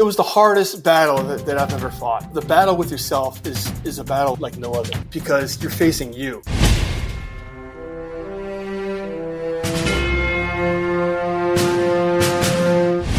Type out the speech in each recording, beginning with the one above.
It was the hardest battle that I've ever fought. The battle with yourself is a battle like no other because you're facing you.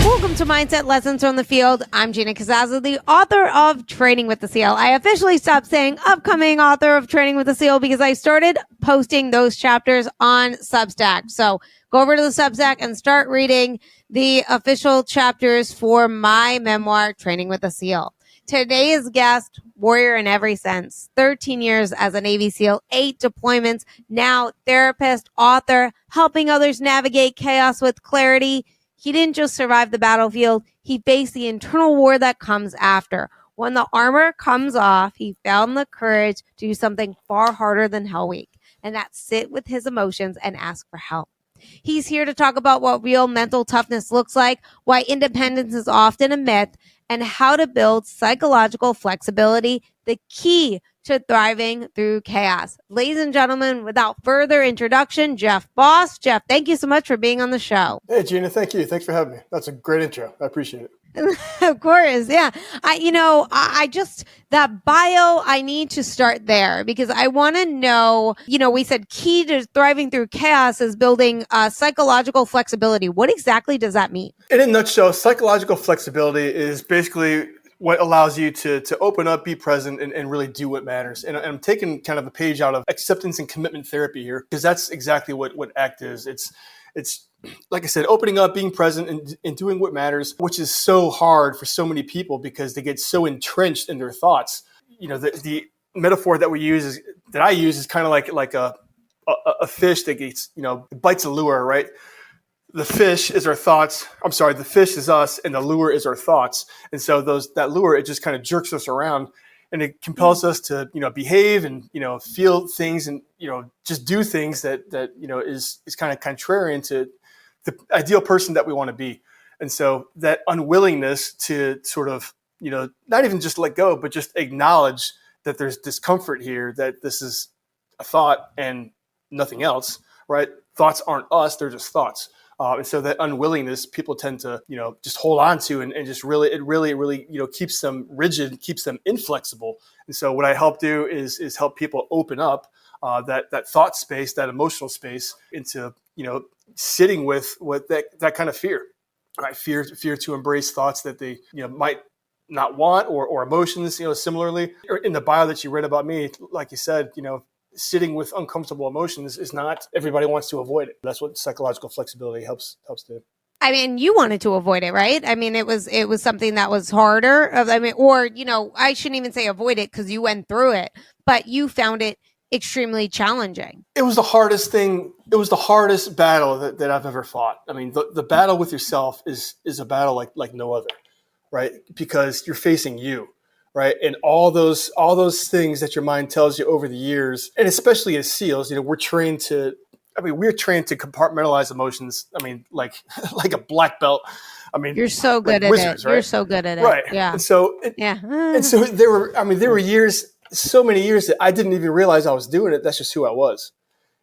Welcome to Mindset Lessons from the Field. I'm Gina Casazza, the author of Training with the SEAL. I officially stopped saying upcoming author of Training with the SEAL because I started posting those chapters on Substack. So go over to the Substack and start reading the official chapters for my memoir, Training with the SEAL. Today's guest, warrior in every sense, 13 years as a Navy SEAL, 8 deployments, now therapist, author, helping others navigate chaos with clarity. He didn't just survive the battlefield, he faced the internal war that comes after. When the armor comes off, he found the courage to do something far harder than Hell Week, and that's sit with his emotions and ask for help. He's here to talk about what real mental toughness looks like, why independence is often a myth, and how to build psychological flexibility, the key to thriving through chaos. Ladies and gentlemen, without further introduction, Jeff Boss. Jeff, thank you so much for being on the show. Hey, Gina, thank you. Thanks for having me. That's a great intro. I appreciate it. Of course. Yeah. I just, that bio, I need to start there because I want to know, we said key to thriving through chaos is building psychological flexibility. What exactly does that mean? In a nutshell, psychological flexibility is basically what allows you to open up, be present, and really do what matters. And I'm taking kind of a page out of acceptance and commitment therapy here because that's exactly what ACT is. It's like I said, opening up, being present, and doing what matters, which is so hard for so many people because they get so entrenched in their thoughts. The metaphor that I use is kind of like a fish that gets, bites a lure, right? The fish is our thoughts. I'm sorry, the fish is us, and the lure is our thoughts. And so that lure, it just kind of jerks us around, and it compels us to, behave and, feel things and, just do things that is kind of contrarian to the ideal person that we want to be. And so that unwillingness to sort of, not even just let go, but just acknowledge that there's discomfort here, that this is a thought and nothing else, right? Thoughts aren't us, they're just thoughts. And so that unwillingness, people tend to, just hold on to and just really, keeps them rigid, keeps them inflexible. And so what I help do is help people open up that thought space, that emotional space into, sitting with what that kind of fear, right? Fear to embrace thoughts that they, might not want or emotions, similarly. Or in the bio that you read about me, like you said, sitting with uncomfortable emotions is not, everybody wants to avoid it. That's what psychological flexibility helps do. I mean, you wanted to avoid it, right? I mean, it was something that was harder. I shouldn't even say avoid it because you went through it, but you found it extremely challenging. It was the hardest thing. It was the hardest battle that I've ever fought. I mean, the battle with yourself is a battle like no other, right? Because you're facing you. Right. And all those things that your mind tells you over the years, and especially as SEALs, we're trained to compartmentalize emotions. I mean, like a black belt. I mean, you're so good at wizards, it. Right? You're so good at it. Right. Yeah. And so, there were years, so many years that I didn't even realize I was doing it. That's just who I was.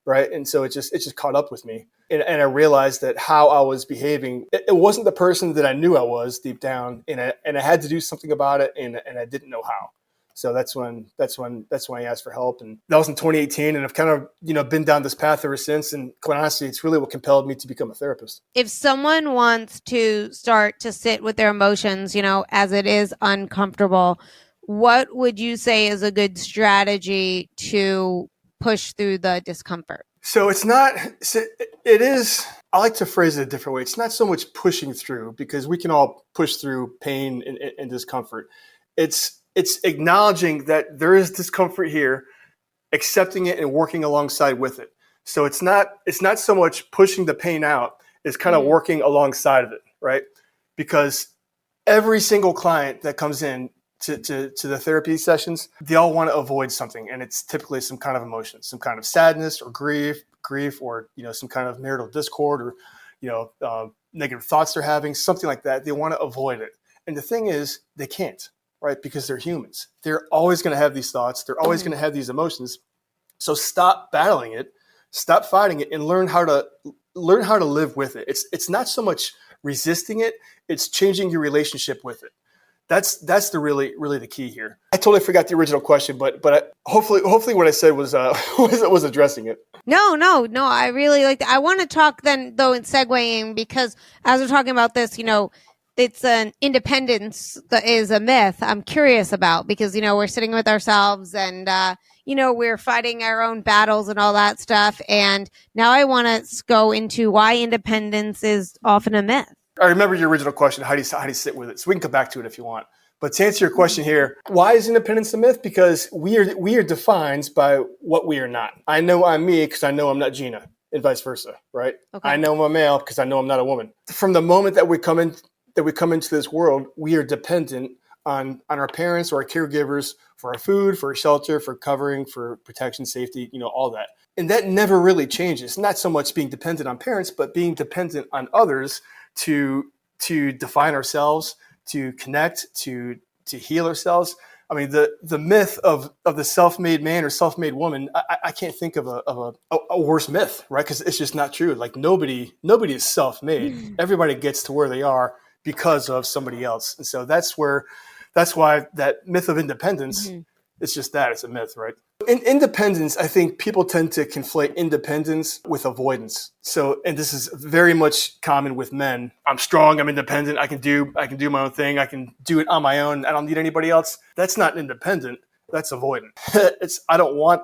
Right. And so it just caught up with me. And I realized that how I was behaving, it wasn't the person that I knew I was deep down. And I had to do something about it. And I didn't know how. So that's when I asked for help. And that was in 2018. And I've kind of, been down this path ever since. And quite honestly, it's really what compelled me to become a therapist. If someone wants to start to sit with their emotions, as it is uncomfortable, what would you say is a good strategy to push through the discomfort? So it is, I like to phrase it a different way. It's not so much pushing through because we can all push through pain and discomfort. It's acknowledging that there is discomfort here, accepting it and working alongside with it. So it's not so much pushing the pain out, it's kind of working alongside of it, right? Because every single client that comes in to the therapy sessions, they all want to avoid something. And it's typically some kind of emotion, some kind of sadness or grief or, some kind of marital discord or, negative thoughts they're having, something like that. They want to avoid it. And the thing is, they can't, right? Because they're humans. They're always going to have these thoughts. They're always going to have these emotions. So stop battling it, stop fighting it, and learn how to live with it. It's not so much resisting it, it's changing your relationship with it. That's the really the key here. I totally forgot the original question, but hopefully what I said was was addressing it. No. I really like that. I want to talk then, though, in segueing, because as we're talking about this, it's an independence that is a myth I'm curious about, because, we're sitting with ourselves and, we're fighting our own battles and all that stuff. And now I want to go into why independence is often a myth. I remember your original question. How do you sit with it? So we can come back to it if you want. But to answer your question here, why is independence a myth? Because we are defined by what we are not. I know I'm me because I know I'm not Gina, and vice versa, right? Okay. I know I'm a male because I know I'm not a woman. From the moment that we come into this world, we are dependent on our parents or our caregivers for our food, for our shelter, for covering, for protection, safety, all that. And that never really changes. Not so much being dependent on parents, but being dependent on others to define ourselves, to connect, to heal ourselves. I mean, the myth of the self-made man or self-made woman, I can't think of a worse myth, right? Because it's just not true. Like nobody is self-made. Everybody gets to where they are because of somebody else. And so that's why that myth of independence, it's just that, it's a myth, right? In independence, I think people tend to conflate independence with avoidance. So, and this is very much common with men. I'm strong, I'm independent, I can do my own thing, I can do it on my own, I don't need anybody else. That's not independent. That's avoidant. I don't want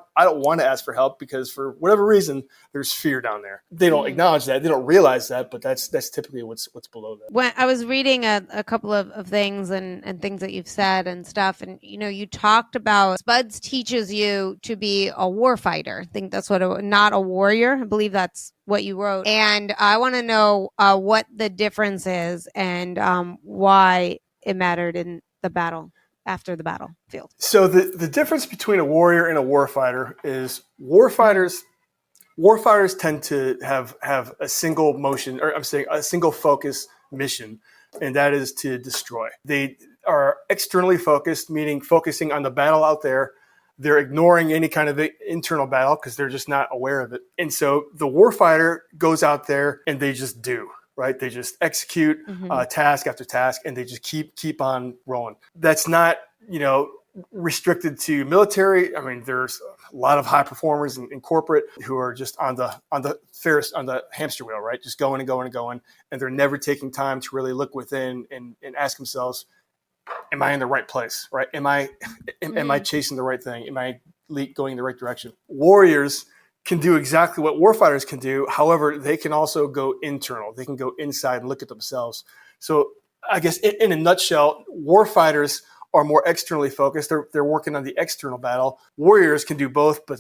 to ask for help because for whatever reason, there's fear down there. They don't acknowledge that. They don't realize that, but that's typically what's below that. When I was reading a couple of things and things that you've said and stuff, and you talked about Spuds teaches you to be a warfighter. I think that's not a warrior. I believe that's what you wrote. And I want to know what the difference is and why it mattered in the battle. After the battlefield. So the difference between a warrior and a warfighter is warfighters tend to have a single motion, or I'm saying a single focus mission, and that is to destroy. They are externally focused, meaning focusing on the battle out there. They're ignoring any kind of internal battle because they're just not aware of it. And so the warfighter goes out there and they just do. Right? They just execute task after task, and they just keep on rolling. That's not, restricted to military. I mean, there's a lot of high performers in corporate who are just on the hamster wheel, right? Just going and going and going, and they're never taking time to really look within and ask themselves, am I in the right place? Right? Am I chasing the right thing? Am I going in the right direction? Warriors can do exactly what warfighters can do. However, they can also go internal. They can go inside and look at themselves. So I guess in a nutshell, warfighters are more externally focused. They're working on the external battle. Warriors can do both, but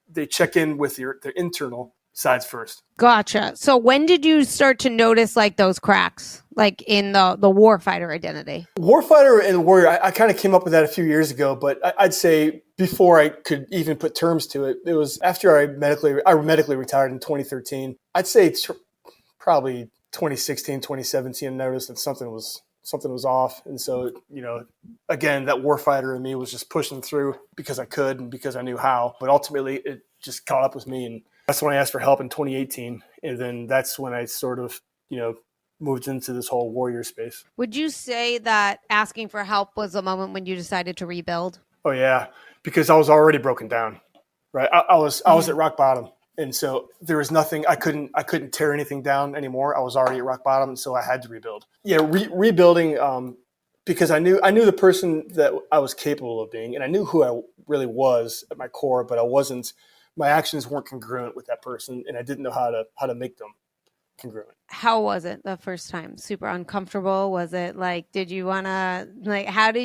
they check in with their internal sides first. Gotcha. So when did you start to notice like those cracks, like in the warfighter identity? Warfighter and warrior, I kind of came up with that a few years ago, but I'd say before I could even put terms to it, it was after I medically retired in 2013. I'd say probably 2016, 2017, I noticed that something was off. And so, again, that warfighter in me was just pushing through because I could and because I knew how. But ultimately, it just caught up with me. And that's when I asked for help in 2018. And then that's when I sort of, moved into this whole warrior space. Would you say that asking for help was a moment when you decided to rebuild? Oh, yeah, because I was already broken down, right? I was at rock bottom. And so there was nothing, I couldn't tear anything down anymore. I was already at rock bottom. And so I had to rebuild. Yeah, rebuilding because I knew the person that I was capable of being, and I knew who I really was at my core, but my actions weren't congruent with that person. And I didn't know how to make them congruent. How was it the first time? Super uncomfortable? Was it like, did you want to, like, how did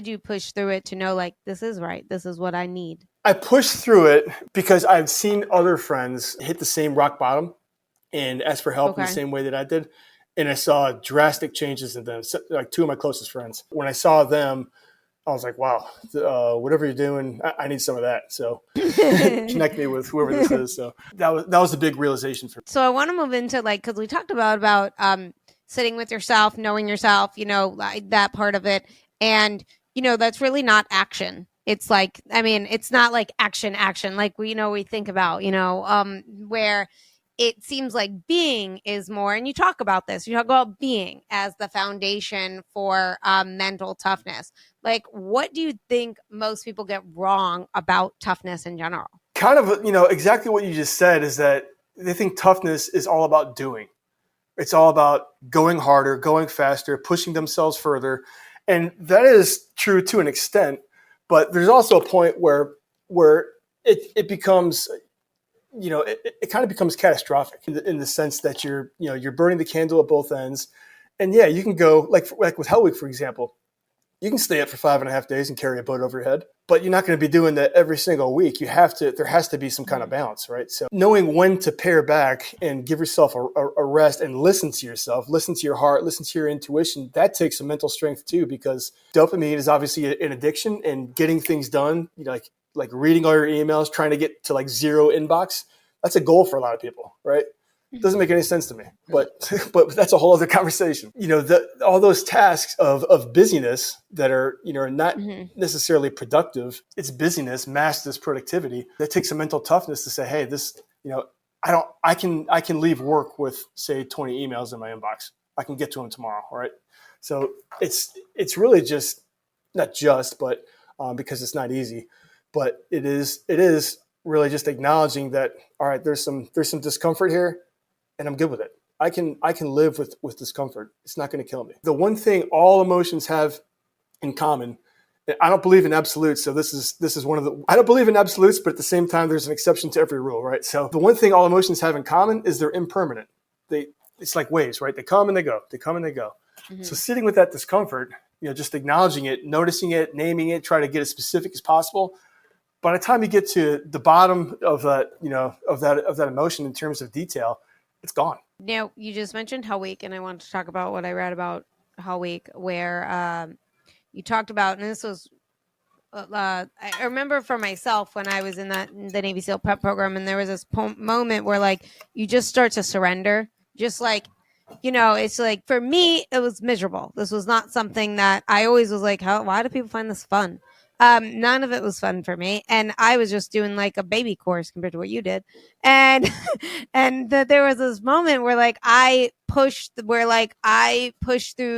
you push through it to know, like, this is right, this is what I need? I pushed through it because I've seen other friends hit the same rock bottom and ask for help in the same way that I did. And I saw drastic changes in them, like two of my closest friends. When I saw them, I was like, wow, whatever you're doing, I need some of that. So connect me with whoever this is. So that was a big realization for me. So I want to move into because we talked about sitting with yourself, knowing yourself, like that part of it. And, that's really not action. It's like, I mean, it's not like action, like we think about, where it seems like being is more, and you talk about this, you talk about being as the foundation for mental toughness. Like, what do you think most people get wrong about toughness in general? Kind of, exactly what you just said is that they think toughness is all about doing. It's all about going harder, going faster, pushing themselves further. And that is true to an extent, but there's also a point where it becomes, it kind of becomes catastrophic in the sense that you're burning the candle at both ends. And yeah, you can go like with Hell Week, for example. You can stay up for 5.5 days and carry a boat over your head, but you're not going to be doing that every single week. There has to be some kind of balance, right? So knowing when to pare back and give yourself a rest and listen to yourself, listen to your heart, listen to your intuition, that takes some mental strength too, because dopamine is obviously an addiction, and getting things done, like reading all your emails, trying to get to like zero inbox, that's a goal for a lot of people, right? Doesn't make any sense to me, but that's a whole other conversation. All those tasks of busyness that are not necessarily productive. It's busyness masked as productivity. That takes some mental toughness to say, hey, this I can leave work with say 20 emails in my inbox. I can get to them tomorrow. All right. So it's really just not just, but because it's not easy, but it is really just acknowledging that all right, there's some discomfort here. And I'm good with it. I can live with discomfort. It's not going to kill me. The one thing all emotions have in common, I don't believe in absolutes. So this is one of the, I don't believe in absolutes, but at the same time, there's an exception to every rule, right? So the one thing all emotions have in common is they're impermanent. It's like waves, right? They come and they go. They come and they go. Mm-hmm. So sitting with that discomfort, just acknowledging it, noticing it, naming it, try to get as specific as possible. By the time you get to the bottom of that, of that emotion in terms of detail, it's gone. Now, you just mentioned Hell Week, and I wanted to talk about what I read about Hell Week, where you talked about, and this was, I remember for myself when I was in the Navy SEAL prep program, and there was this moment where like you just start to surrender, just like, it's like for me, it was miserable. This was not something that I always was like, why do people find this fun? None of it was fun for me, and I was just doing like a baby course compared to what you did, and there was this moment where I pushed through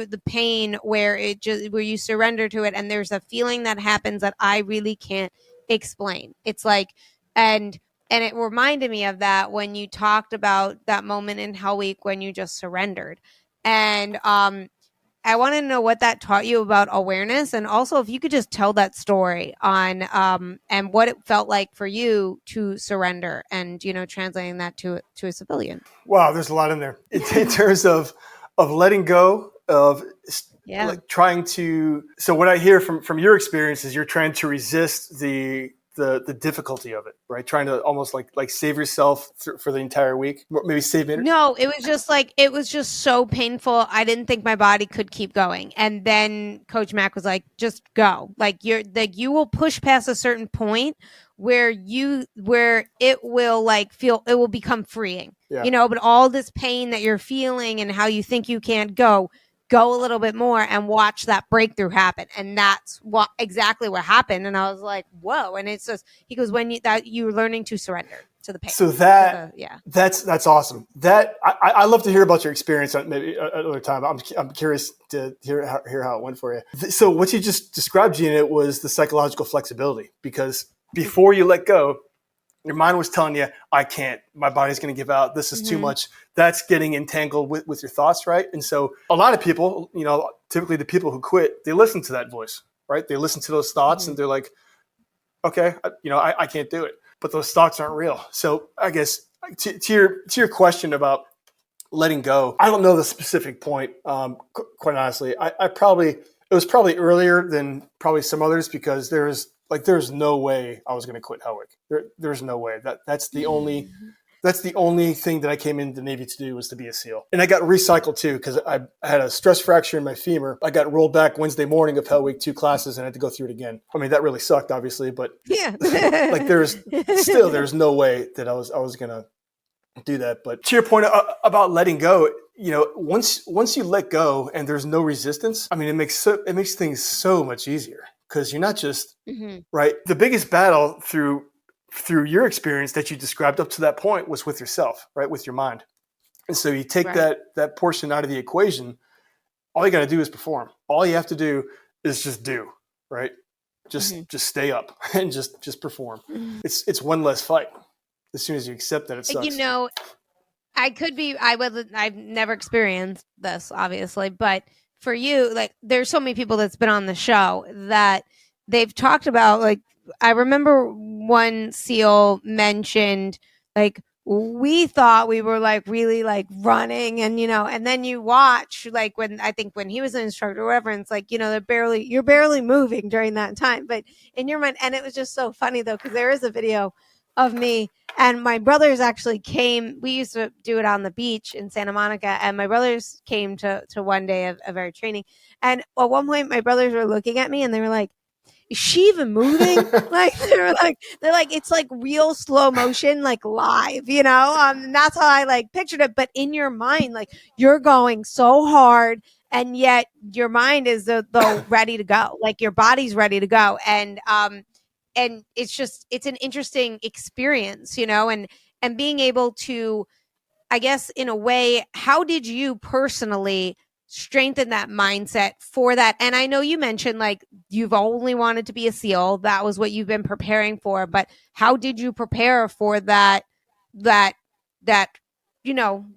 the pain where you surrender to it, and there's a feeling that happens that I really can't explain. It's like, and it reminded me of that when you talked about that moment in Hell Week when you just surrendered, and I want to know what that taught you about awareness, and also if you could just tell that story on and what it felt like for you to surrender, and translating that to a civilian. Wow, there's a lot in there in terms of letting go of like trying to. So what I hear from your experience is you're trying to resist the difficulty of it, right? Trying to almost like save yourself for the entire week, maybe save energy. No, it was just so painful. I didn't think my body could keep going. And then Coach Mack was like, just go. You will push past a certain point where it will it will become freeing, but all this pain that you're feeling and how you think you can't go a little bit more and watch that breakthrough happen. And that's exactly what happened. And I was like, whoa. And it's just, he goes, you're learning to surrender to the pain. So that's awesome. That I love to hear about your experience maybe another time. I'm curious to hear how it went for you. So what you just described, Gina, was the psychological flexibility, because before you let go, your mind was telling you, I can't, my body's going to give out. This is too much. That's getting entangled with your thoughts, right? And so a lot of people, typically the people who quit, they listen to that voice, right? They listen to those thoughts and they're like, okay, I can't do it. But those thoughts aren't real. So I guess to your question about letting go, I don't know the specific point, quite honestly. It was probably earlier than probably some others, because there's no way I was going to quit Hell Week. There's no way. That's the only thing that I came into the Navy to do, was to be a SEAL. And I got recycled too, because I had a stress fracture in my femur. I got rolled back Wednesday morning of Hell Week, 2 classes, and I had to go through it again. I mean, that really sucked, obviously, but there's no way that I was going to do that. But to your point about letting go, once you let go and there's no resistance, I mean, it makes things so much easier, because you're not just right. The biggest battle through through your experience that you described up to that point was with yourself, right? With your mind. And so you take that portion out of the equation. All you got to do is perform. All you have to do is just do, right? Just stay up and just perform. It's one less fight. As soon as you accept that, it sucks. You know, I've never experienced this, obviously, but for you, like, there's so many people that's been on the show that they've talked about, like, I remember one SEAL mentioned, like, we thought we were like really like running and, and then you watch like when he was an instructor or whatever, and it's like, you're barely moving during that time, but in your mind. And it was just so funny though, because there is a video of me and my brothers actually came. We used to do it on the beach in Santa Monica, and my brothers came to one day of our training. And at one point my brothers were looking at me and they were like, is she even moving? Like they're like, it's like real slow motion, like live, and that's how I like pictured it. But in your mind, like you're going so hard and yet your mind is the ready to go. Like your body's ready to go. And it's an interesting experience, and being able to, I guess in a way, how did you personally strengthen that mindset for that? And I know you mentioned like you've only wanted to be a SEAL. That was what you've been preparing for. But how did you prepare for that, the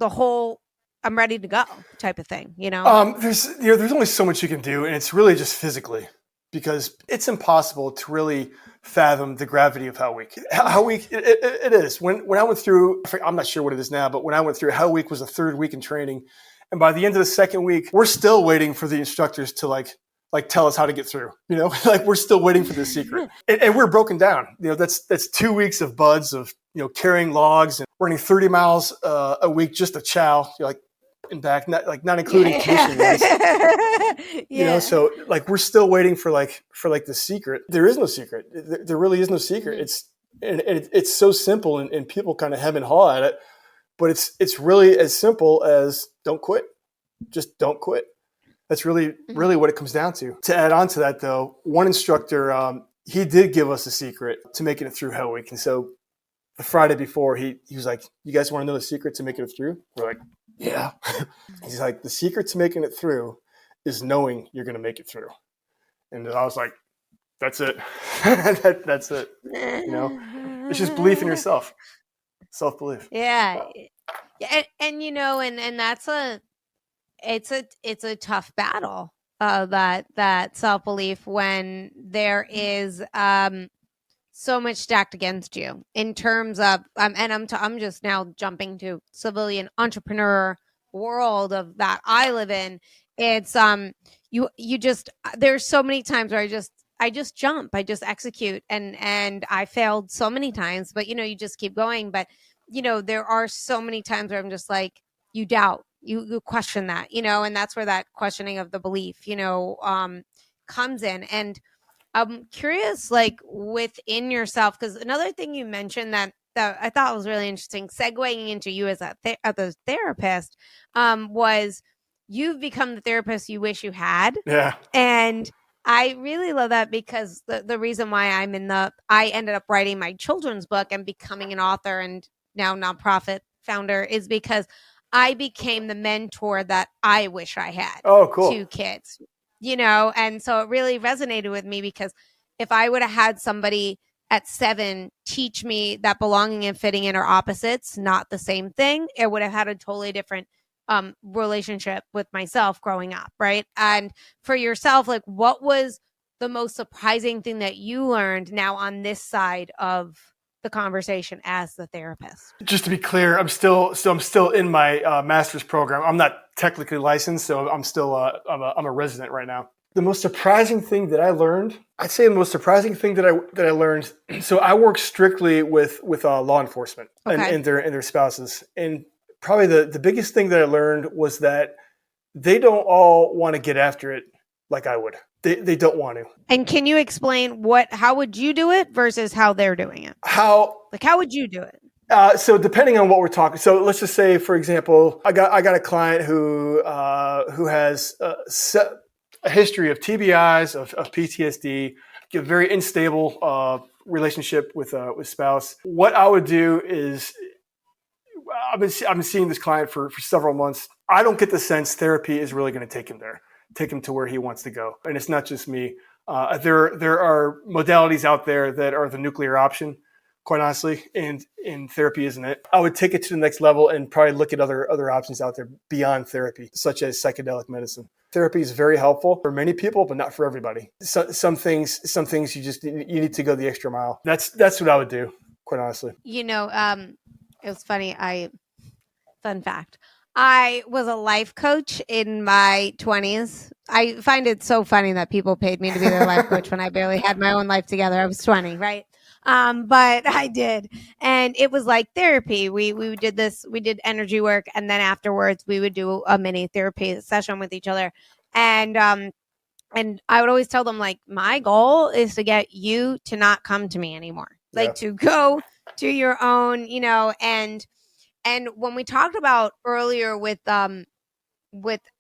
whole I'm ready to go type of thing, There's only so much you can do, and it's really just physically, because it's impossible to really fathom the gravity of Hell Week. Hell Week, it is. When I went through, I'm not sure what it is now, but when I went through, Hell Week was the third week in training. And by the end of the second week, we're still waiting for the instructors to like tell us how to get through, like we're still waiting for the secret. And we're broken down. That's 2 weeks of buds of, carrying logs and running 30 miles a week just to chow, like and back, not including commission. So like we're still waiting for the secret. There is no secret. There really is no secret. It's so simple, and people kind of hem and haw at it. But it's really as simple as don't quit. Just don't quit. That's really what it comes down to. To add on to that, though, one instructor, he did give us a secret to making it through Hell Week. And so the Friday before, he was like, you guys want to know the secret to making it through? We're like, yeah. He's like, the secret to making it through is knowing you're going to make it through. And I was like, that's it. That's it. It's just belief in yourself. Self-belief. Yeah. And that's it's a tough battle, that self-belief when there is so much stacked against you in terms of and I'm just now jumping to civilian entrepreneur world of that I live in. It's you just, there's so many times where I just jump, I just execute, and I failed so many times, but you just keep going. But there are so many times where I'm just like, you doubt, you question that, and that's where that questioning of the belief, comes in. And I'm curious, like within yourself, because another thing you mentioned that I thought was really interesting, segueing into you as a therapist, was you've become the therapist you wish you had. Yeah. And I really love that, because the reason why I ended up writing my children's book and becoming an author and now nonprofit founder is because I became the mentor that I wish I had. Oh, cool. To kids, and so it really resonated with me, because if I would have had somebody at 7 teach me that belonging and fitting in are opposites, not the same thing, it would have had a totally different relationship with myself growing up, right? And for yourself, like what was the most surprising thing that you learned now on this side of the conversation as the therapist? Just to be clear, I'm still in my master's program. I'm not technically licensed, so I'm still I'm a resident right now. The most surprising thing that I learned, I'd say the most surprising thing that I learned. So I work strictly with law enforcement and their spouses, and probably the biggest thing that I learned was that they don't all want to get after it like I would. They don't want to. And can you explain how would you do it versus how they're doing it? How would you do it? So depending on what we're talking, so let's just say, for example, I got a client who has a history of TBIs, of PTSD, very unstable relationship with spouse, what I would do is I've been seeing this client for several months. I don't get the sense therapy is really going to take him to where he wants to go. And it's not just me. There are modalities out there that are the nuclear option, quite honestly, and therapy isn't it. I would take it to the next level and probably look at other options out there beyond therapy, such as psychedelic medicine. Therapy is very helpful for many people, but not for everybody. Some things you need to go the extra mile. That's what I would do, quite honestly. It was funny. Fun fact. I was a life coach in my 20s. I find it so funny that people paid me to be their life coach when I barely had my own life together. I was 20, right? But I did. And it was like therapy. We did energy work. And then afterwards we would do a mini therapy session with each other. And I would always tell them, like, my goal is to get you to not come to me anymore. Like, to go to your own, and when we talked about earlier with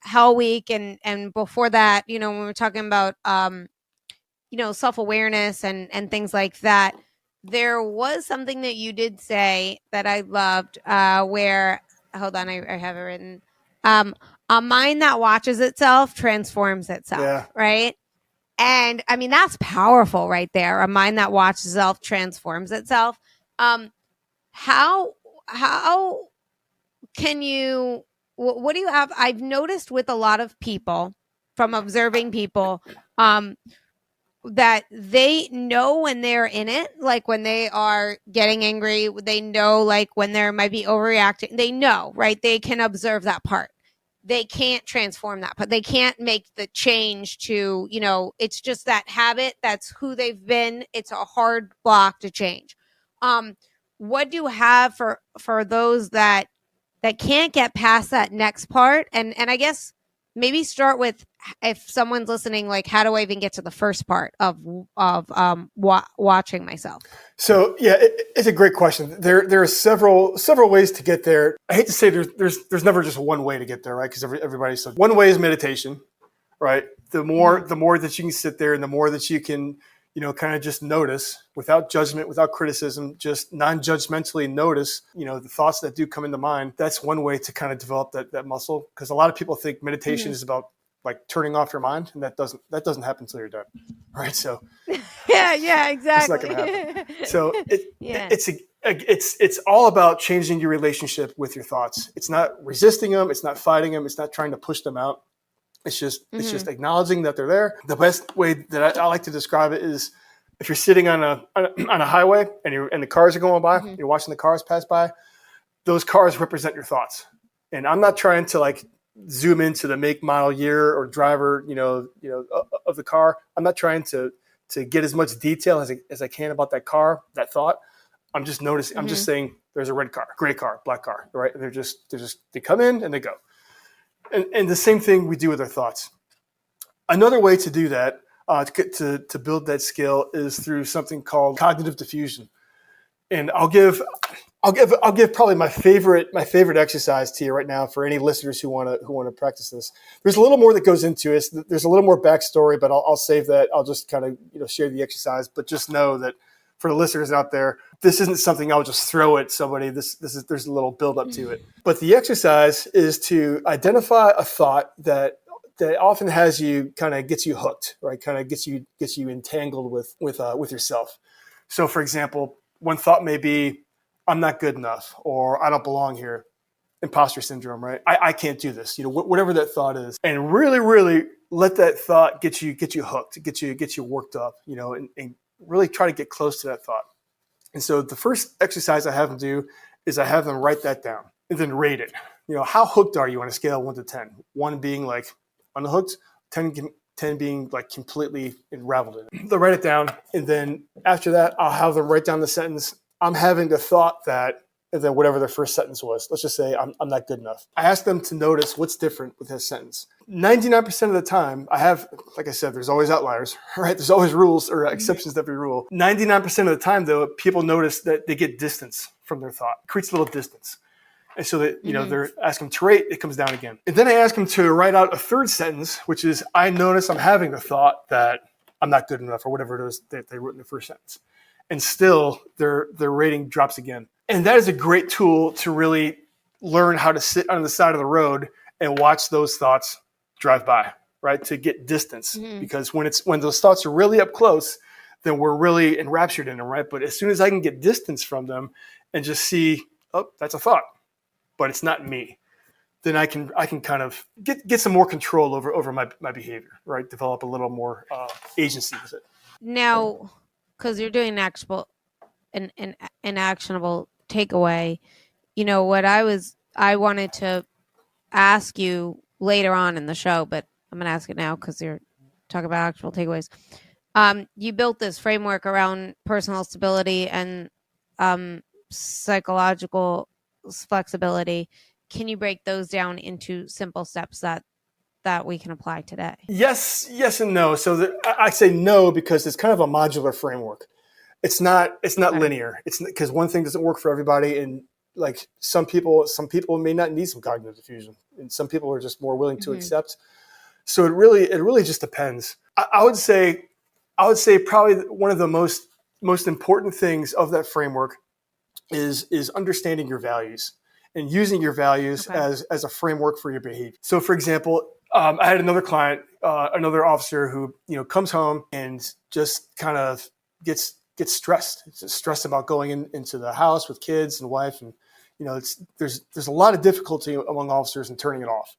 Hell Week and before that, when we were talking about self-awareness and things like that, there was something that you did say that I loved, where, hold on, I have it written. A mind that watches itself transforms itself, right? And I mean, that's powerful right there. A mind that watches itself transforms itself. How can you, what do you have? I've noticed with a lot of people, from observing people, that they know when they're in it, like when they are getting angry, they know, like when there might be overreacting, they know, right? They can observe that part. They can't transform that, but they can't make the change to, it's just that habit. That's who they've been. It's a hard block to change. What do you have for those that can't get past that next part? And I guess maybe start with, if someone's listening, like, how do I even get to the first part of watching myself? So yeah, it's a great question. There are several ways to get there. I hate to say there's never just one way to get there, right? Because everybody says one way is meditation, right? The more that you can sit there, and the more that you can, kind of just notice without judgment, without criticism, just non-judgmentally notice, the thoughts that do come into mind. That's one way to kind of develop that muscle. Because a lot of people think meditation is about, like, turning off your mind, and that doesn't happen until you're done, right? So yeah, exactly. It's not going to happen. So it's all about changing your relationship with your thoughts. It's not resisting them. It's not fighting them. It's not trying to push them out. It's just acknowledging that they're there. The best way that I like to describe it is, if you're sitting on a highway and the cars are going by, you're watching the cars pass by. Those cars represent your thoughts. And I'm not trying to, like, zoom into the make, model, year, or driver, of the car. I'm not trying to get as much detail as I can about that car, that thought. I'm just noticing. I'm just saying, there's a red car, gray car, black car, right? They come in and they go. And the same thing we do with our thoughts. Another way to do that, to build that skill, is through something called cognitive diffusion. And I'll give probably my favorite exercise to you right now for any listeners who want to practice this. There's a little more that goes into it. There's a little more backstory, but I'll save that. I'll just kind of share the exercise. But just know that for the listeners out there, this isn't something I'll just throw at somebody. There's a little build up to it. But the exercise is to identify a thought that often has you, kind of gets you hooked, right? Kind of gets you entangled with yourself. So, for example, one thought may be, I'm not good enough, or I don't belong here. Imposter syndrome, right? I can't do this. Whatever that thought is, and really, really let that thought get you hooked, get you worked up, and really try to get close to that thought. And so the first exercise I have them do is I have them write that down and then rate it. How hooked are you on a scale of 1 to 10? 1 being like unhooked, 10 being like completely unraveled in it. They'll write it down, and then after that, I'll have them write down the sentence. I'm having the thought that, and then whatever their first sentence was. Let's just say I'm not good enough. I ask them to notice what's different with that sentence. 99% of the time, like I said, there's always outliers, right? There's always rules or exceptions to every rule. 99% of the time, though, people notice that they get distance from their thought. It creates a little distance. And so that, they're asking them to rate, it comes down again. And then I ask them to write out a third sentence, which is, I notice I'm having the thought that I'm not good enough, or whatever it is that they wrote in the first sentence. and still their rating drops again. And that is a great tool to really learn how to sit on the side of the road and watch those thoughts drive by, right? To get distance. Because when those thoughts are really up close, then we're really enraptured in them, right? But as soon as I can get distance from them and just see, oh, that's a thought, but it's not me, then I can kind of get some more control over my behavior, right? Develop a little more agency with it. Now, because you're doing an actionable takeaway, what I wanted to ask you later on in the show, but I'm going to ask it now because you're talking about actual takeaways. You built this framework around personal stability and psychological flexibility. Can you break those down into simple steps that we can apply today? Yes and no. So I say no because it's kind of a modular framework. It's not linear. It's because one thing doesn't work for everybody, and like some people may not need some cognitive diffusion, and some people are just more willing to accept. So it really just depends. I would say probably one of the most important things of that framework is understanding your values and using your values as a framework for your behavior. So, for example, I had another client, another officer who comes home and just kind of gets stressed. It's just stressed about going into the house with kids and wife, and there's a lot of difficulty among officers in turning it off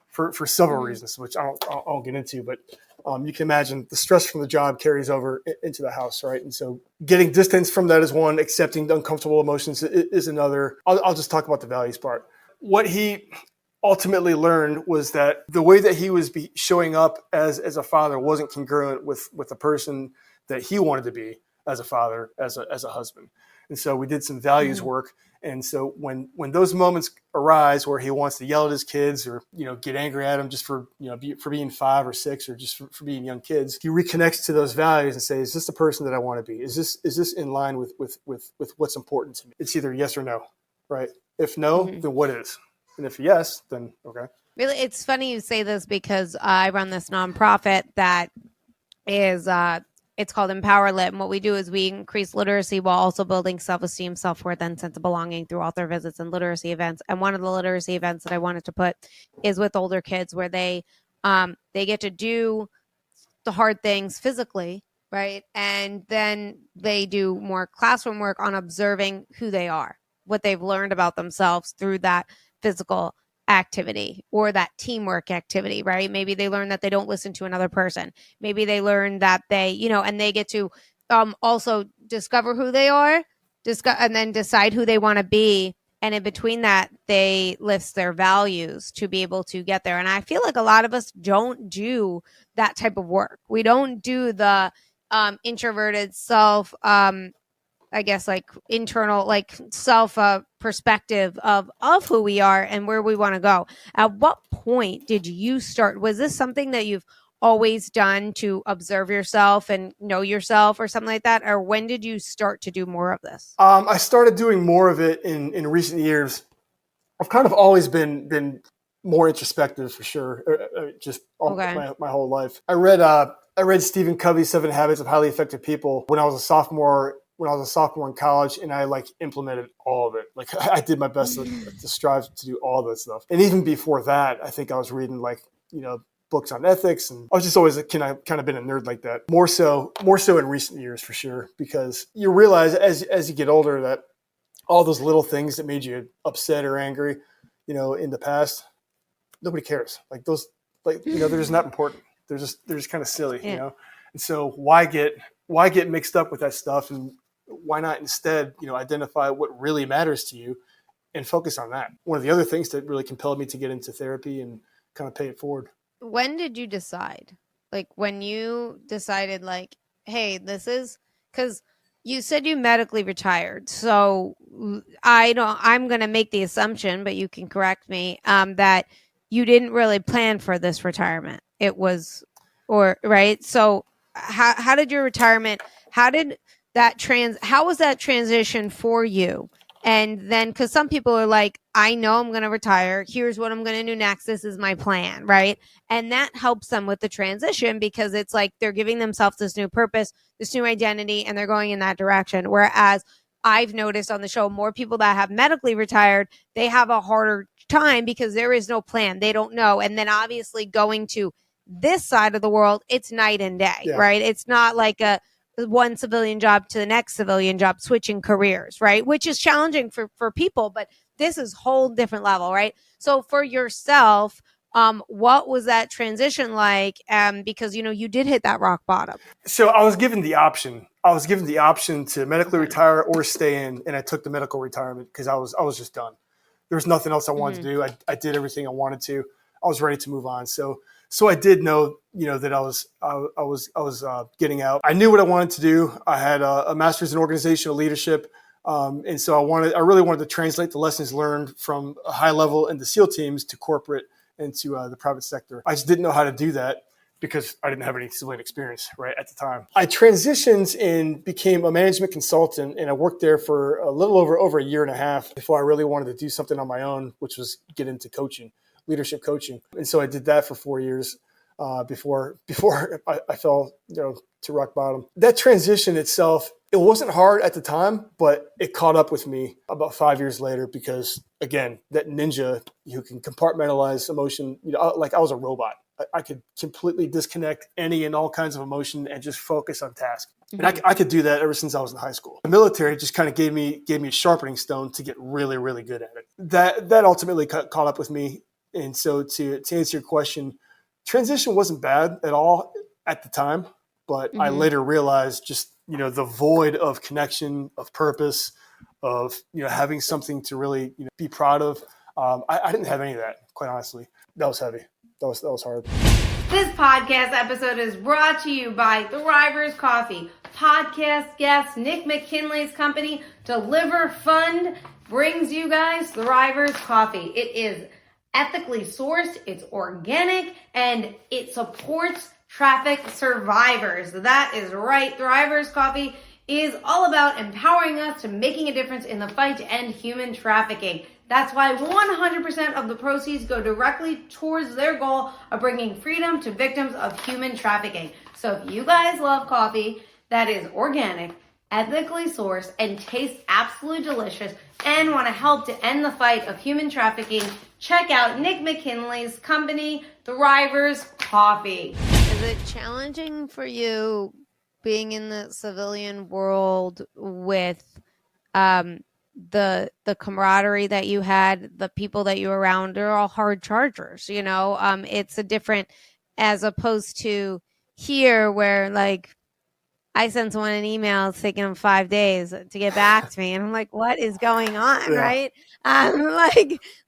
for several reasons, which I won't get into, but you can imagine the stress from the job carries over into the house, right? And so getting distance from that is one, accepting the uncomfortable emotions is another. I'll just talk about the values part. What he ultimately learned was that the way that he was showing up as a father wasn't congruent with the person that he wanted to be as a father, as a husband. And so we did some values work. And so when those moments arise where he wants to yell at his kids or get angry at them just for for being 5 or 6 or just for being young kids, he reconnects to those values and says, is this the person that I want to be? Is this in line with what's important to me? It's either yes or no, right? If no, then what is? And if yes, then okay. Really, it's funny you say this because I run this nonprofit that is it's called Empower Lit. And what we do is we increase literacy while also building self-esteem, self-worth, and sense of belonging through author visits and literacy events. And one of the literacy events that I wanted to put is with older kids where they get to do the hard things physically, right? And then they do more classroom work on observing who they are, what they've learned about themselves through that physical activity or that teamwork activity, right? Maybe they learn that they don't listen to another person. Maybe they learn that they, and they get to also discover who they are, and then decide who they want to be. And in between that, they list their values to be able to get there. And I feel like a lot of us don't do that type of work. We don't do the introverted self, I guess, like internal, like self perspective of who we are and where we want to go. At what point did you start? Was this something that you've always done to observe yourself and know yourself or something like that? Or when did you start to do more of this? I started doing more of it in recent years. I've kind of always been more introspective for sure, my whole life. I read Stephen Covey's 7 Habits of Highly Effective People when I was a sophomore in college, and I implemented all of it. I did my best to strive to do all that stuff. And even before that, I think I was reading books on ethics, and I was just always kind of been a nerd like that. More so in recent years for sure, because you realize as you get older that all those little things that made you upset or angry, in the past, nobody cares. They're just not important. They're just kind of silly, And so why get mixed up with that stuff, and why not instead, identify what really matters to you and focus on that? One of the other things that really compelled me to get into therapy and kind of pay it forward. When did you decide? When you decided, hey, this is, because you said you medically retired. So I'm going to make the assumption, but you can correct me, that you didn't really plan for this retirement. It was, right? So how did your retirement, how was that transition for you? And then, because some people are like, I know I'm going to retire. Here's what I'm going to do next. This is my plan, right? And that helps them with the transition because it's like they're giving themselves this new purpose, this new identity, and they're going in that direction. Whereas I've noticed on the show, more people that have medically retired, they have a harder time because there is no plan. They don't know. And then obviously going to this side of the world, it's night and day, right? It's not like a one civilian job to the next civilian job, switching careers, right? Which is challenging for people, but this is whole different level, right? So for yourself, what was that transition like? Because, you did hit that rock bottom. So I was given the option. To medically retire or stay in, and I took the medical retirement because I was just done. There was nothing else I wanted to do. I did everything I wanted to. I was ready to move on. So I did know, that I was getting out. I knew what I wanted to do. I had a master's in organizational leadership, and so I really wanted to translate the lessons learned from a high level in the SEAL teams to corporate and to the private sector. I just didn't know how to do that because I didn't have any civilian experience right at the time. I transitioned and became a management consultant, and I worked there for a little over a year and a half before I really wanted to do something on my own, which was get into coaching. Leadership coaching. And so I did that for 4 years before I fell to rock bottom. That transition itself, it wasn't hard at the time, but it caught up with me about 5 years later because, again, that ninja who can compartmentalize emotion, like I was a robot. I could completely disconnect any and all kinds of emotion and just focus on task. And I could do that ever since I was in high school. The military just kind of gave me a sharpening stone to get really, really good at it. That ultimately caught up with me. And so to answer your question, transition wasn't bad at all at the time, but I later realized just, the void of connection, of purpose, of, having something to really be proud of. I didn't have any of that, quite honestly. That was heavy. That was hard. This podcast episode is brought to you by Thrivers Coffee. Podcast guest Nick McKinley's company, Deliver Fund, brings you guys Thrivers Coffee. It is ethically sourced, it's organic, and it supports traffic survivors. That is right. Thrivers Coffee is all about empowering us to making a difference in the fight to end human trafficking. That's why 100% of the proceeds go directly towards their goal of bringing freedom to victims of human trafficking. So if you guys love coffee that is organic, ethically sourced, and tastes absolutely delicious, and want to help to end the fight of human trafficking, check out Nick McKinley's company, Thrivers Coffee. Is it challenging for you being in the civilian world with the camaraderie that you had, the people that you were around? They're all hard chargers, it's a different, as opposed to here where like I send someone an email, it's taking them 5 days to get back to me. And I'm like, what is going on? Yeah. Right.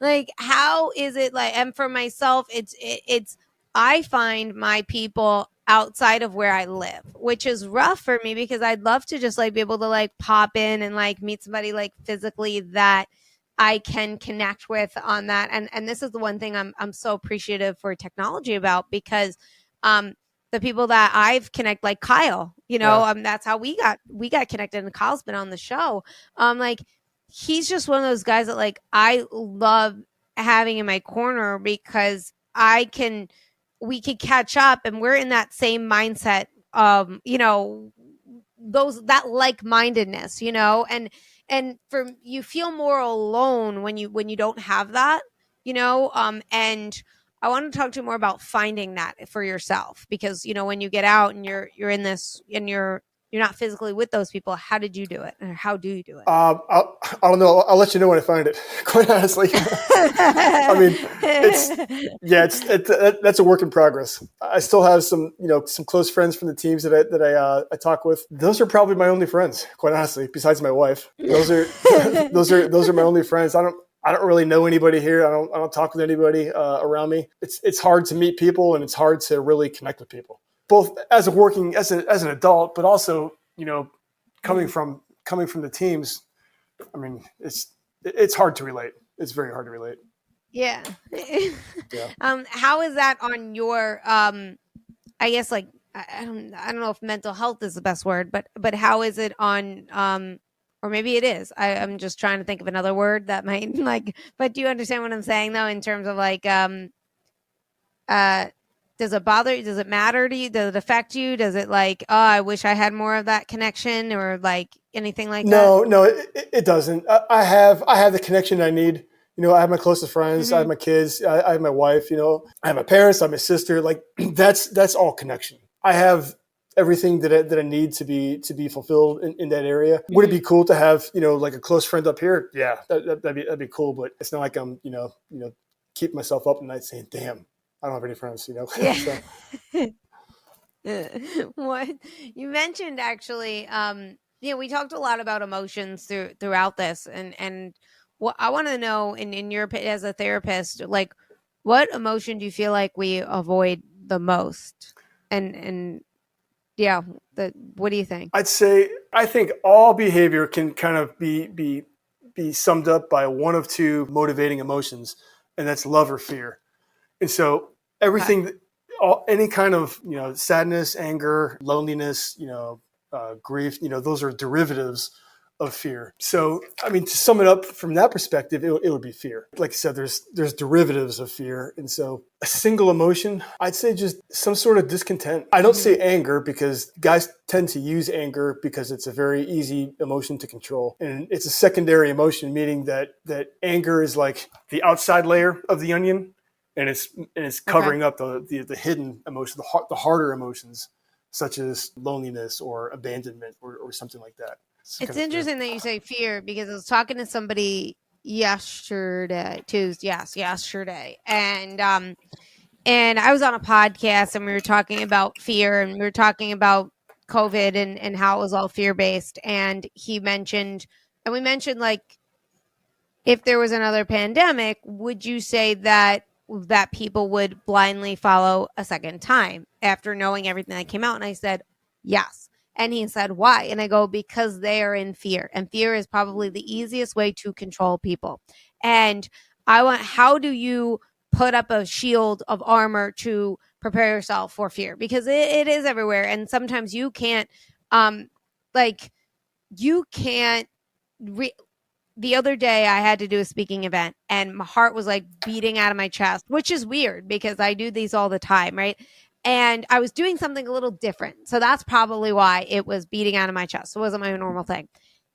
Like, how is it like, and for myself, it's, I find my people outside of where I live, which is rough for me because I'd love to just like be able to like pop in and like meet somebody like physically that I can connect with on that. And this is the one thing I'm so appreciative for technology about because, the people that I've connected, like Kyle, that's how we got connected, and Kyle's been on the show. Like he's just one of those guys that like I love having in my corner because we can catch up and we're in that same mindset of, that like-mindedness, and for you feel more alone when you don't have that, and I want to talk to you more about finding that for yourself because, when you get out and you're in this and you're not physically with those people, how did you do it? Or how do you do it? I don't know. I'll let you know when I find it, quite honestly. I mean, that's a work in progress. I still have some close friends from the teams that I talk with. Those are probably my only friends, quite honestly, besides my wife. Those are my only friends. I don't really know anybody here. I don't talk with anybody around me. It's hard to meet people and it's hard to really connect with people, both as an adult, but also coming from the teams. I mean, it's hard to relate. It's very hard to relate. Yeah. Yeah. How is that on your? I guess like I don't know if mental health is the best word, but how is it on or maybe it is. I'm just trying to think of another word that might but do you understand what I'm saying though, in terms of uh, does it bother you? Does it matter to you? Does it affect you? Does it oh, I wish I had more of that connection or anything like that? No, it doesn't. I have the connection I need. I have my closest friends. I have Mm-hmm. my kids. I have my wife. I have my parents. I have my sister. Like that's all connection. I have everything that I need to be fulfilled in that area. Would it be cool to have like a close friend up here? Yeah, that'd be cool. But it's not like I'm keep myself up at night saying, "Damn, I don't have any friends." Yeah. So, What you mentioned actually, we talked a lot about emotions throughout this, and what I want to know in your as a therapist, what emotion do you feel like we avoid the most? And yeah, what do you think? I think all behavior can kind of be summed up by one of two motivating emotions, and that's love or fear. And so Okay. everything, any kind of sadness, anger, loneliness, grief, those are derivatives of fear. So I mean, to sum it up from that perspective, it would be fear. Like I said, there's derivatives of fear, and so a single emotion, I'd say just some sort of discontent. I don't Mm-hmm. say anger because guys tend to use anger because it's a very easy emotion to control, and it's a secondary emotion, meaning that anger is like the outside layer of the onion, and it's Okay. covering up the hidden emotions, the harder emotions, such as loneliness or abandonment or something like that. It's interesting that you say fear because I was talking to somebody yesterday, and I was on a podcast and we were talking about fear and we were talking about COVID and how it was all fear based. And we mentioned if there was another pandemic, would you say that people would blindly follow a second time after knowing everything that came out? And I said, yes. And he said, why? And I go, because they are in fear. And fear is probably the easiest way to control people. And how do you put up a shield of armor to prepare yourself for fear? Because it is everywhere. And sometimes you can't, like, you can't. The other day I had to do a speaking event and my heart was beating out of my chest, which is weird because I do these all the time, right? And I was doing something a little different. So that's probably why it was beating out of my chest. It wasn't my normal thing.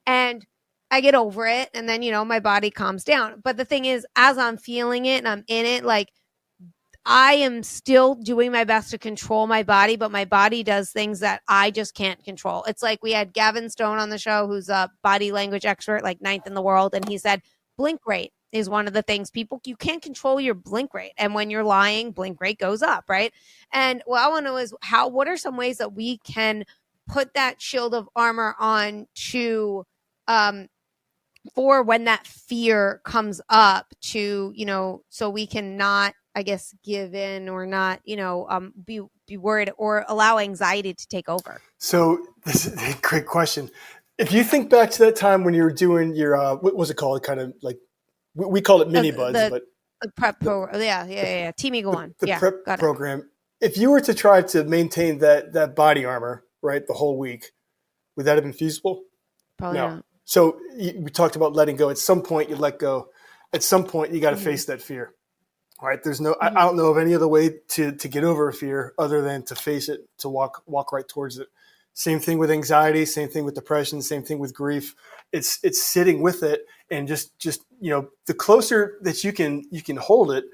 And I get over it and then, my body calms down. But the thing is, as I'm feeling it and I'm in it, I am still doing my best to control my body, but my body does things that I just can't control. It's like we had Gavin Stone on the show, who's a body language expert, ninth in the world. And he said, blink rate is one of the things you can't control your blink rate. And when you're lying, blink rate goes up, right? And what I want to know is what are some ways that we can put that shield of armor on to, for when that fear comes up to, so we can not, I guess, give in or not, be worried or allow anxiety to take over. So this is a great question. If you think back to that time when you were doing your, what was it called? Kind of like, we call it mini buds, but the prep program. Yeah. Team Eagle One. the Yeah. prep Got it. program. If you were to try to maintain that body armor, right, the whole week, would that have been feasible? Probably No. not. So we talked about letting go. At some point, you let go. At some point, you got to face that fear. Right? There's no. I don't know of any other way to get over a fear other than to face it, to walk right towards it. Same thing with anxiety. Same thing with depression. Same thing with grief. It's sitting with it and just the closer that you can hold it,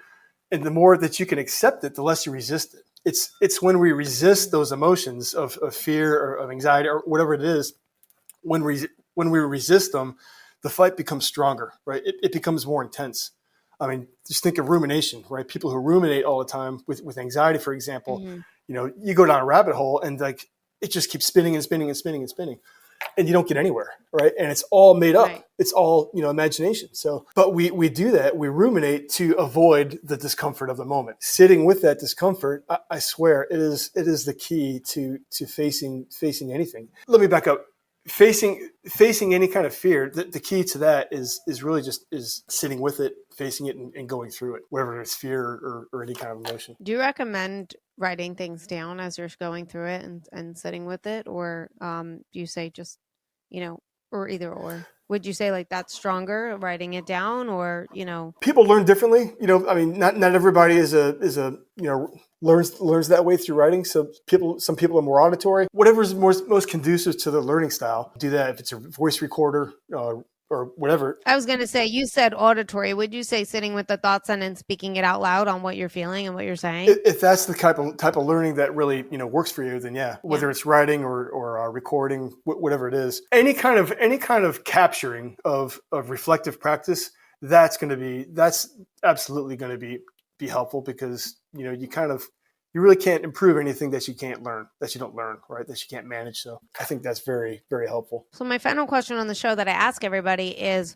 and the more that you can accept it, the less you resist it. It's when we resist those emotions of fear or of anxiety or whatever it is, when we resist them, the fight becomes stronger, right? It becomes more intense. I mean, just think of rumination, right? People who ruminate all the time with anxiety, for example, you go down a rabbit hole and it just keeps spinning and spinning and spinning and spinning, and you don't get anywhere, right? And it's all made up. Right. It's all imagination. So, but we do that. We ruminate to avoid the discomfort of the moment. Sitting with that discomfort, I swear, it is the key to facing anything. Let me back up. Facing any kind of fear, the key to that is really just sitting with it, facing it, and going through it, whether it's fear or any kind of emotion. Do you recommend writing things down as you're going through it and sitting with it, or do you say just Or either or? Would you say like that's stronger, writing it down, or People learn differently. I mean, not everybody is a learns that way through writing. So some people are more auditory. Whatever's most conducive to the learning style, do that. If it's a voice recorder or whatever. I was going to say, you said auditory. Would you say sitting with the thoughts and then speaking it out loud on what you're feeling and what you're saying? If that's the type of learning that really works for you, then whether it's writing or recording, whatever it is, any kind of capturing of reflective practice, that's absolutely going to be helpful, because you really can't improve anything that you can't learn, that you don't learn, right? That you can't manage. So I think that's very, very helpful. So my final question on the show that I ask everybody is,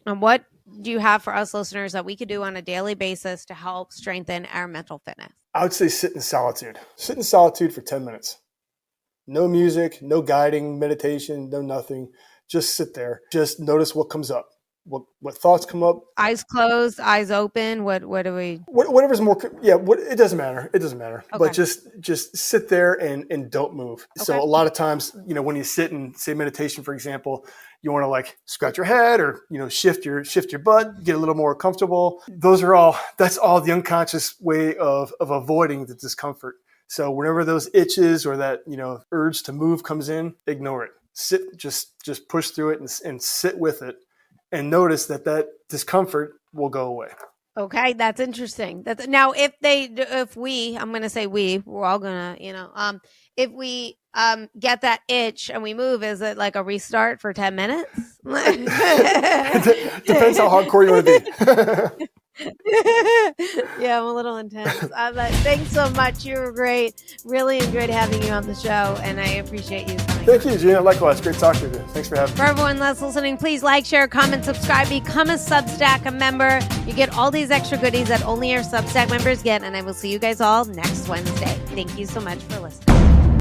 what do you have for us listeners that we could do on a daily basis to help strengthen our mental fitness? I would say sit in solitude. Sit in solitude for 10 minutes. No music, no guiding meditation, no nothing. Just sit there. Just notice what comes up. What thoughts come up? Eyes closed, eyes open. What do we? Whatever's more. Yeah. It doesn't matter. It doesn't matter. Okay. But just sit there and don't move. Okay. So a lot of times, when you sit and say meditation, for example, you want to like scratch your head or shift your butt, get a little more comfortable. That's all the unconscious way of avoiding the discomfort. So whenever those itches or that urge to move comes in, ignore it. Sit. Just push through it and sit with it. And notice that discomfort will go away. Okay, that's interesting. Now, if we, I'm going to say we're all going to, if we get that itch and we move, is it like a restart for 10 minutes? Depends how hardcore you want to be. Yeah, I'm a little intense. Thanks so much. You were great. Really enjoyed having you on the show, and I appreciate you coming. Thank you, Gina. Likewise. Great talking to you. Thanks for having me. For everyone that's listening, please like, share, comment, subscribe, become a Substack, a member. You get all these extra goodies that only our Substack members get, and I will see you guys all next Wednesday. Thank you so much for listening.